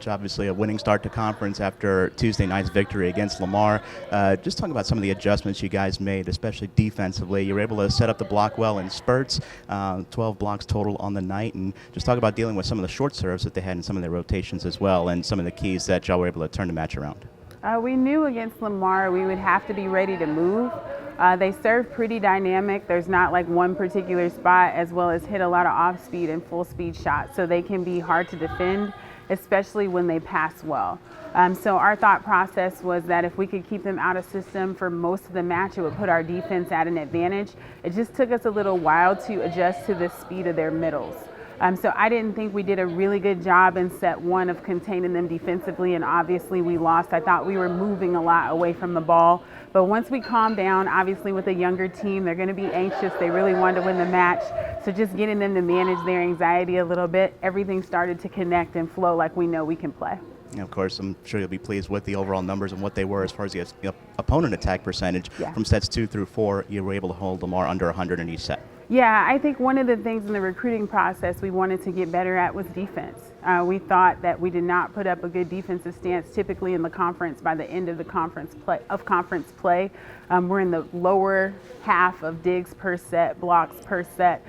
Obviously a winning start to conference after Tuesday night's victory against Lamar. Just talk about some of the adjustments you guys made, especially defensively. You were able to set up the block well in spurts, 12 blocks total on the night, and just talk about dealing with some of the short serves that they had in some of their rotations as well, and some of the keys that y'all were able to turn the match around. We knew against Lamar we would have to be ready to move. They serve pretty dynamic. There's not like one particular spot, as well as hit a lot of off-speed and full-speed shots, so they can be hard to defend, especially when they pass well. So our thought process was that if we could keep them out of system for most of the match, it would put our defense at an advantage. It just took us a little while to adjust to the speed of their middles. So I didn't think we did a really good job in set one of containing them defensively, and obviously we lost. I thought we were moving a lot away from the ball. But once we calmed down, obviously with a younger team, they're going to be anxious. They really wanted to win the match. So just getting them to manage their anxiety a little bit, everything started to connect and flow like we know we can play. And of course, I'm sure you'll be pleased with the overall numbers and what they were as far as the opponent attack percentage. Yeah. From sets 2 through 4, you were able to hold Lamar under 100 in each set. Yeah, I think one of the things in the recruiting process we wanted to get better at was defense. We thought that we did not put up a good defensive stance typically in the conference by the end of the conference play. We're in the lower half of digs per set, blocks per set.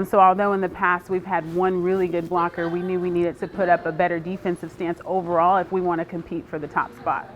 So although in the past we've had one really good blocker, we knew we needed to put up a better defensive stance overall if we want to compete for the top spot.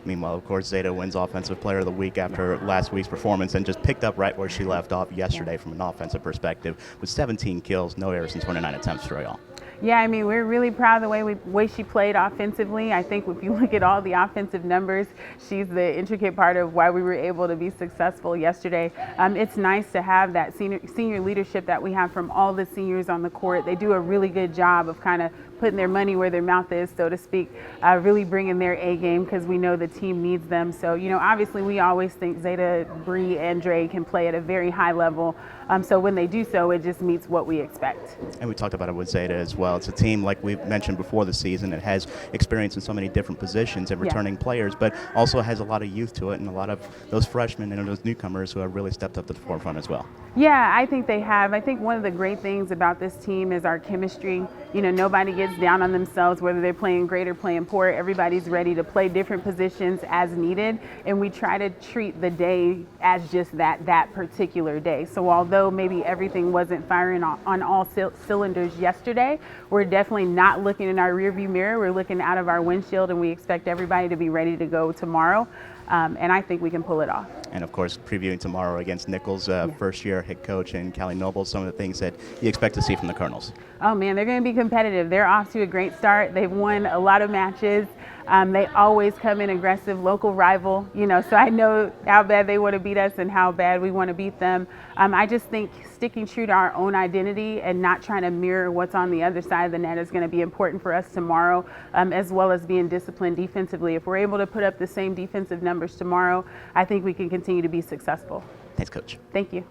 Meanwhile, of course, Zeta wins Offensive Player of the Week after last week's performance and just picked up right where she left off yesterday from an offensive perspective with 17 kills, no errors, and 29 attempts for y'all. Yeah, I mean, we're really proud of the way she played offensively. I think if you look at all the offensive numbers, she's the intricate part of why we were able to be successful yesterday. It's nice to have that senior leadership that we have from all the seniors on the court. They do a really good job of kind of putting their money where their mouth is, so to speak, really bringing their A game because we know the team needs them. So, you know, obviously we always think Zeta, Bree, and Dre can play at a very high level. So when they do so, it just meets what we expect. And we talked about it with Zeta as well. It's a team, like we mentioned before the season, that has experience in so many different positions and returning players, but also has a lot of youth to it and a lot of those freshmen and those newcomers who have really stepped up to the forefront as well. Yeah, I think they have. I think one of the great things about this team is our chemistry. You know, nobody gets down on themselves, whether they're playing great or playing poor. Everybody's ready to play different positions as needed, and we try to treat the day as just that particular day. So although maybe everything wasn't firing on all cylinders yesterday, we're definitely not looking in our rearview mirror. We're looking out of our windshield, and we expect everybody to be ready to go tomorrow. And I think we can pull it off. And of course, previewing tomorrow against Nicholls, first-year head coach, and Callie Noble, some of the things that you expect to see from the Colonels. Oh man, they're going to be competitive. They're off to a great start. They've won a lot of matches. They always come in aggressive, local rival, you know, so I know how bad they want to beat us and how bad we want to beat them. I just think sticking true to our own identity and not trying to mirror what's on the other side of the net is going to be important for us tomorrow, as well as being disciplined defensively. If we're able to put up the same defensive numbers tomorrow, I think we can continue to be successful. Thanks, Coach. Thank you.